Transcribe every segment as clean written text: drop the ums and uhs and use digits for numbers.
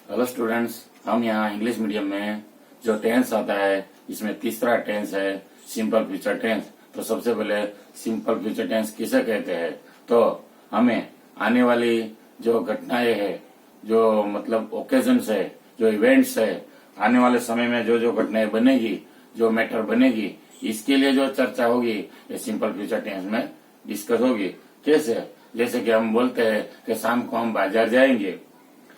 Hello students, हम यहाँ English medium में जो टेंस आता है इसमें तीसरा टेंस है सिंपल फ्यूचर टेंस। तो सबसे पहले सिंपल फ्यूचर टेंस किसे कहते हैं, तो हमें आने वाली जो घटनाएं है, जो मतलब ओकेजन्स है, जो इवेंट्स है, आने वाले समय में जो जो घटनाएं बनेगी, जो मैटर बनेगी, इसके लिए जो चर्चा होगी ये सिंपल फ्यूचर टेंस में डिस्कस होगी। कैसे? जैसे कि हम बोलते हैं कि शाम को हम बाजार जाएंगे,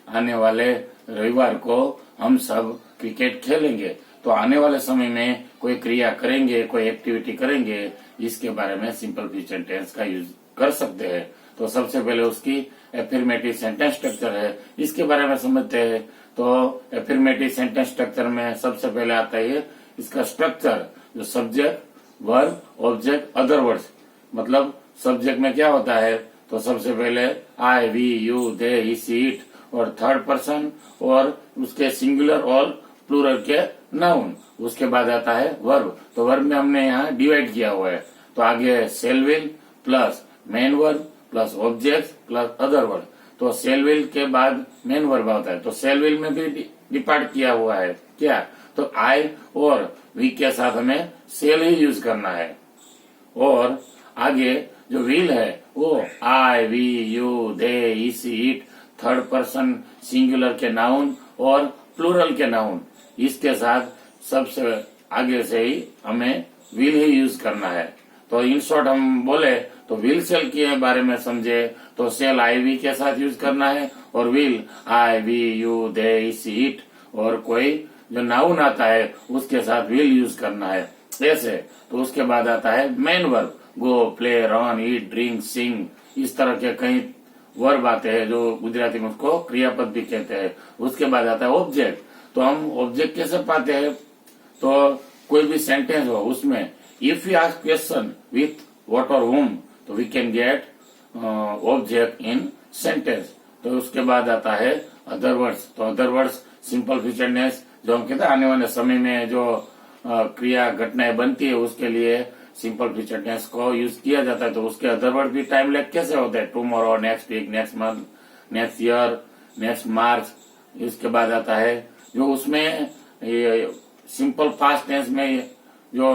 आने वाले रविवार को हम सब क्रिकेट खेलेंगे। तो आने वाले समय में कोई क्रिया करेंगे, कोई एक्टिविटी करेंगे, इसके बारे में सिंपल फ्यूचर टेंस का यूज कर सकते हैं। तो सबसे पहले उसकी एफर्मेटिव सेंटेंस स्ट्रक्चर है, इसके बारे में समझते हैं। तो एफर्मेटिव सेंटेंस स्ट्रक्चर में सबसे पहले आता है इसका स्ट्रक्चर, जो subject, verb, object, other words. मतलब सब्जेक्ट में क्या होता है, तो सबसे पहले I, we, you, they, he, she, it और थर्ड पर्सन और उसके सिंगुलर और प्लूरल के नाउन। उसके बाद आता है वर्ब। तो वर्ब में हमने यहाँ डिवाइड किया हुआ है। तो आगे shall will plus main verb plus object plus other verb. तो सेल विल के बाद मेन वर्ब आता है। तो सेल विल में भी डिपार्ट किया हुआ है क्या, तो आई और वी के साथ हमें सेल ही यूज करना है। और आगे जो विल है वो I, we, you, they, he, she, it, third person singular के नाउन और प्लूरल के नाउन, इसके साथ सबसे आगे से ही हमें विल ही यूज करना है। तो इन शॉर्ट हम बोले तो विल सेल के बारे में समझे तो सेल आई, वी के साथ यूज करना है और will I, we, you, they, he, she, it और कोई जो नाउन आता है उसके साथ विल यूज करना है ऐसे। तो उसके बाद आता है मेन वर्ब, गो, प्ले, रन, ईट, ड्रिंक, सिंग, इस तरह के कई वर्ब आते हैं जो गुजराती में उसको क्रियापद भी कहते हैं। उसके बाद आता है ऑब्जेक्ट। तो हम ऑब्जेक्ट कैसे पाते हैं, तो कोई भी सेंटेंस हो उसमें if you ask question with what और whom, तो we can get object in sentence. तो उसके बाद आता है अदर वर्ड्स। तो other words simple future tense, जो हम कहते हैं आने वाले समय में जो क्रिया घटनाएं बनती है उसके लिए सिंपल फ्यूचर टेंस को यूज किया जाता है। तो उसके अदर वर्ड भी टाइम लेग कैसे होते हैं, tomorrow, next week, next month, next year, next March. इसके बाद आता है जो उसमें सिंपल पास्ट टेंस में जो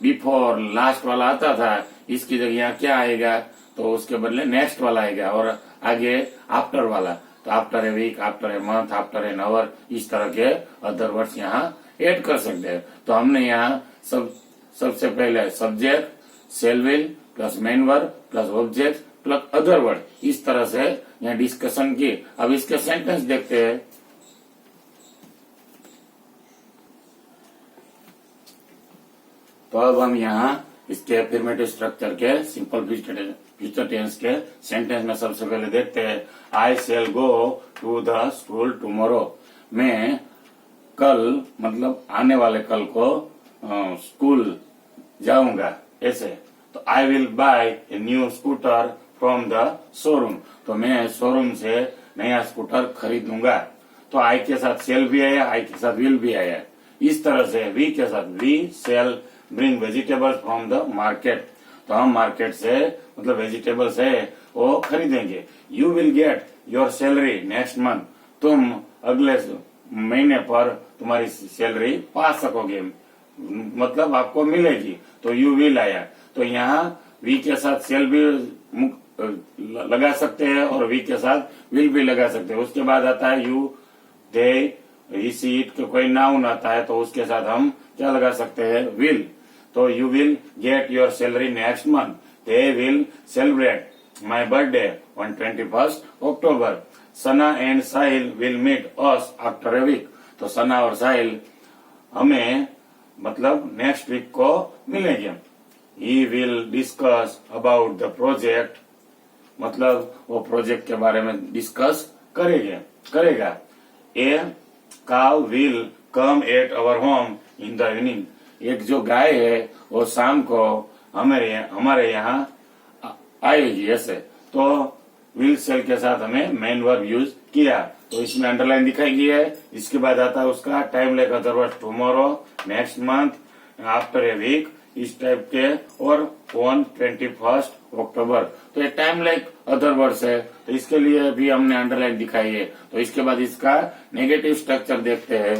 बिफोर लास्ट वाला आता था, इसकी जगह यहाँ क्या आएगा, तो उसके बदले नेक्स्ट वाला आएगा और आगे आफ्टर वाला। तो after a week, after a month, after an hour, इस तरह के अदर वर्ड्स यहाँ ऐड कर सकते हैं। तो हमने यहाँ सबसे पहले subject, shall will plus main verb plus object plus other word, इस तरह से यहाँ डिस्कशन की। अब इसके सेंटेंस देखते हैं। तो अब हम यहाँ इसके एफर्मेटिव स्ट्रक्चर के सिंपल फ्यूचर टेंस के सेंटेंस में सबसे पहले देखते हैं I shall go to the school tomorrow. मैं कल, मतलब आने वाले कल को स्कूल जाऊंगा ऐसे। तो I will buy a new scooter from the showroom. तो मैं शोरूम से नया स्कूटर खरीदूंगा। तो आई के साथ सेल भी आया, आई के साथ विल भी आया। इस तरह से वी के साथ we shall bring vegetables from the market. तो हम मार्केट से मतलब वेजिटेबल्स है वो खरीदेंगे। You will get your salary next month. तुम अगले महीने पर तुम्हारी सैलरी पा सकोगे, मतलब आपको मिलेगी। तो यू विल आया। तो यहाँ वी के साथ सेल भी लगा सकते हैं और वी के साथ विल भी लगा सकते हैं। उसके बाद आता है you, they, he, she, it, कोई नाउन आता है तो उसके साथ हम क्या लगा सकते हैं, विल। तो you will get your salary next month. They will celebrate my birthday on 21 October. Sana and Sahil will meet us after a week. तो सना और साहिल हमें मतलब नेक्स्ट वीक को मिलेंगे। He will discuss about the project, मतलब वो प्रोजेक्ट के बारे में डिस्कस करेगा। A cow will come at our home in the evening. एक जो गाय है वो शाम को हमारे यहाँ आएगी ऐसे। तो विल सेल के साथ हमें मेन वर्ब यूज किया। तो इसमें अंडरलाइन दिखाई गई है। इसके बाद आता है उसका time lag other word tomorrow, next month, after a week इस टाइप के, और ऑन 21 अक्टूबर। तो ये टाइम लाइक अदर वर्ड्स है, तो इसके लिए भी हमने अंडरलाइन दिखाई है। तो इसके बाद इसका नेगेटिव स्ट्रक्चर देखते हैं।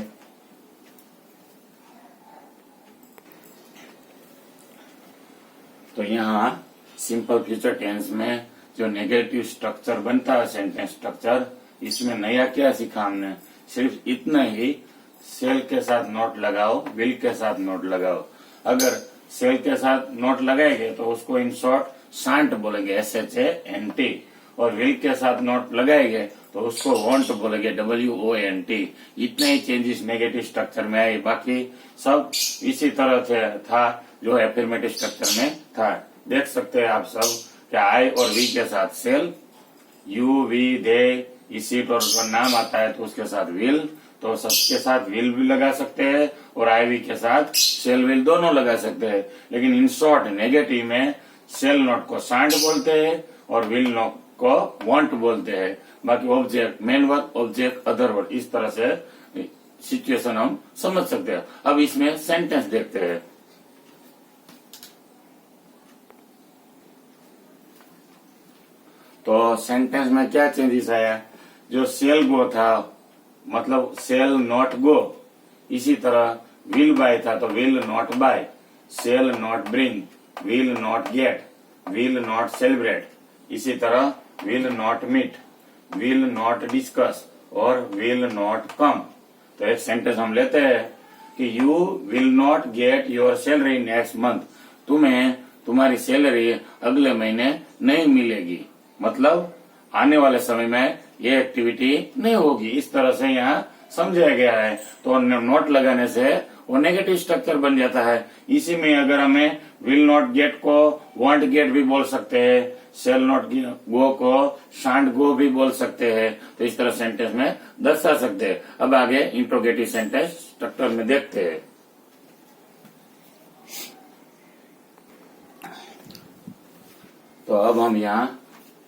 तो यहाँ सिंपल फ्यूचर टेंस में जो नेगेटिव स्ट्रक्चर बनता है, सेंटेंस स्ट्रक्चर, इसमें नया क्या सीखा हमने? सिर्फ इतना ही, सेल के साथ नोट लगाओ, विल के साथ नोट लगाओ। अगर सेल के साथ नोट लगाएंगे तो उसको इन शॉर्ट शांट बोलेंगे, SHANT, और विल के साथ नोट लगाएंगे तो उसको वॉन्ट बोलेंगे, WONT। इतने ही चेंजेस नेगेटिव स्ट्रक्चर में आए, बाकी सब इसी तरह से था जो एफर्मेटिव स्ट्रक्चर में था। देख सकते हैं आप सब कि आई और वी के साथ सेल, यू वी दे, इस सीट और नाम आता है तो उसके साथ विल, तो सबके साथ विल भी लगा सकते हैं और आई वी के साथ सेल विल दोनों लगा सकते हैं। लेकिन इन शॉर्ट नेगेटिव में सेल नोट को शांट बोलते हैं और विल नोट को वांट बोलते हैं। बाकी object, main word, object, other word, इस तरह से सिचुएशन हम समझ सकते हैं। अब इसमें सेंटेंस देखते हैं। तो सेंटेंस में क्या चेंजेस आया? जो सेल गो था, मतलब सेल नॉट गो, इसी तरह विल बाय था तो will not buy, shall not bring, will not get, will not celebrate, इसी तरह will not meet, will not discuss और विल नॉट कम। तो एक सेंटेंस हम लेते हैं कि you will not get your salary next month, तुम्हें तुम्हारी सैलरी अगले महीने नहीं मिलेगी, मतलब आने वाले समय में ये एक्टिविटी नहीं होगी। इस तरह से यहाँ समझाया गया है। तो नोट लगाने से वो नेगेटिव स्ट्रक्चर बन जाता है। इसी में अगर हमें विल नॉट गेट को वांट गेट भी बोल सकते हैं, सेल नॉट गो को शांट गो भी बोल सकते हैं, तो इस तरह सेंटेंस में दर्शा सकते हैं। अब आगे इंट्रोगेटिव सेंटेंस स्ट्रक्चर में देखते हैं। तो अब हम यहाँ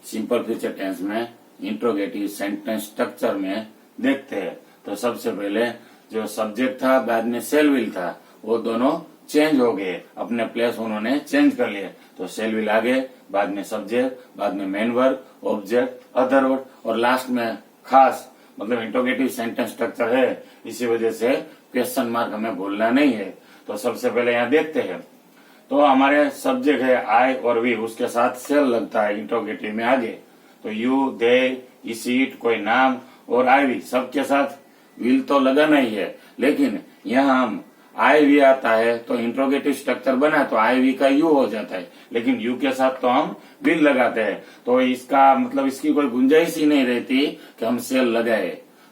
सिंपल फ्यूचर टेंस में इंट्रोगेटिव सेंटेंस स्ट्रक्चर में देखते हैं। तो सबसे पहले जो सब्जेक्ट था, बाद में सेल विल था, वो दोनों चेंज हो गए, अपने प्लेस उन्होंने चेंज कर लिए। तो सेल विल आगे, बाद में सब्जेक्ट, बाद में main verb, object, other word, और लास्ट में खास, मतलब इंट्रोगेटिव सेंटेंस स्ट्रक्चर है, इसी वजह से क्वेश्चन मार्क हमें भूलना नहीं है। तो सबसे पहले यहाँ देखते हैं। तो हमारे सब्जेक्ट है आई और वी, उसके साथ सेल लगता है इंट्रोगेटिव में आगे। तो यू, दे, इस सीट, कोई नाम और आई वी, सबके साथ विल तो लगाना ही है। लेकिन यहाँ हम आई वी आता है तो इंट्रोगेटिव स्ट्रक्चर बना तो आई वी का यू हो जाता है, लेकिन यू के साथ तो हम विल लगाते हैं। तो इसका मतलब इसकी कोई गुंजाइश ही नहीं रहती कि हम सेल लगाए।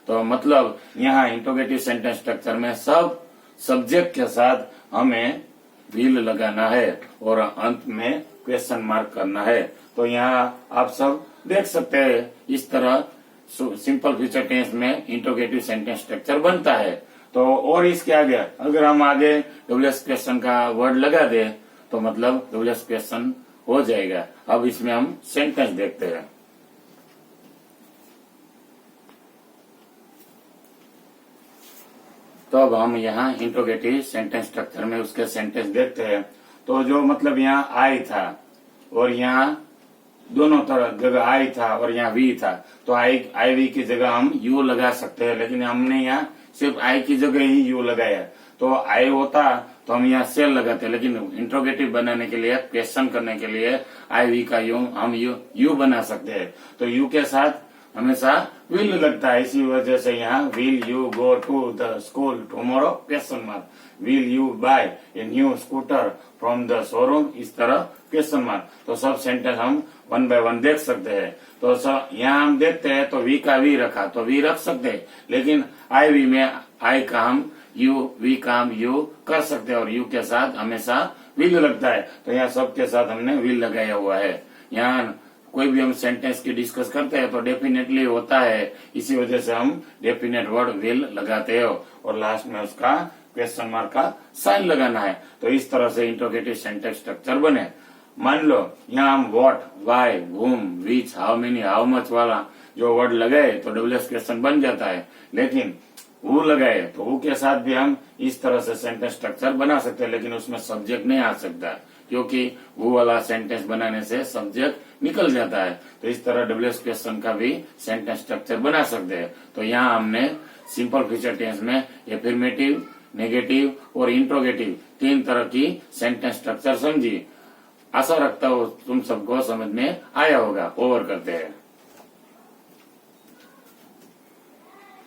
तो मतलब यहाँ इंट्रोगेटिव सेंटेंस स्ट्रक्चर में सब सब्जेक्ट के साथ हमें विल लगाना है और अंत में क्वेश्चन मार्क करना है। तो यहाँ आप सब देख सकते हैं, इस तरह सिंपल फ्यूचर टेंस में इंट्रोगेटिव सेंटेंस स्ट्रक्चर बनता है। तो और इसके आगे अगर हम आगे डब्ल्यूएस क्वेश्चन का वर्ड लगा दे तो मतलब डब्ल्यूएस क्वेश्चन हो जाएगा। अब इसमें हम सेंटेंस देखते हैं। तो अब हम यहाँ इंट्रोगेटिव सेंटेंस स्ट्रक्चर में उसके सेंटेंस देखते हैं। तो जो मतलब यहाँ आई था और यहाँ दोनों तरह जगह आई था और यहाँ वी था, तो आई वी की जगह हम यू लगा सकते हैं, लेकिन हमने यहाँ सिर्फ आई की जगह ही यू लगाया। तो आई होता तो हम यहाँ सेल लगाते, लेकिन इंट्रोगेटिव बनाने के लिए, क्वेश्चन करने के लिए आई वी का हम यू बना सकते हैं। तो यू के साथ हमेशा विल लगता है, इसी वजह से यहाँ will you go to the school tomorrow question mark, will you buy a new scooter from the showroom, इस तरह क्वेश्चन मार्क। तो सब सेंटेंस हम वन बाय वन देख सकते हैं। तो यहाँ हम देखते हैं तो वी का वी रखा तो वी रख सकते हैं, लेकिन आई वी में आई का हम यू, वी का हम यू कर सकते हैं और यू के साथ हमेशा विल लगता है। तो यहाँ सबके साथ हमने विल लगाया हुआ है। यहाँ कोई भी हम सेंटेंस की डिस्कस करते हैं तो डेफिनेटली होता है, इसी वजह से हम डेफिनेट वर्ड विल लगाते हो और लास्ट में उसका क्वेश्चन मार्क का साइन लगाना है। तो इस तरह से इंट्रोगेटिव सेंटेंस स्ट्रक्चर बने। मान लो यहाँ हम what, why, whom, which, how many, how much वाला जो वर्ड लगाए तो डब्ल्यूएस क्वेश्चन बन जाता है। लेकिन वो लगाए तो वो के साथ भी हम इस तरह से सेंटेंस स्ट्रक्चर बना सकते हैं, लेकिन उसमें सब्जेक्ट नहीं आ सकता क्योंकि वो वाला सेंटेंस बनाने से सब्जेक्ट निकल जाता है। तो इस तरह डब्ल्यूएच क्वेश्चन का भी सेंटेंस स्ट्रक्चर बना सकते हैं। तो यहाँ हमने सिंपल फ्यूचर टेंस में एफर्मेटिव, नेगेटिव और इंट्रोगेटिव 3 तरह की सेंटेंस स्ट्रक्चर समझी। आशा रखता हूँ तुम सबको समझ में आया होगा। ओवर करते हैं।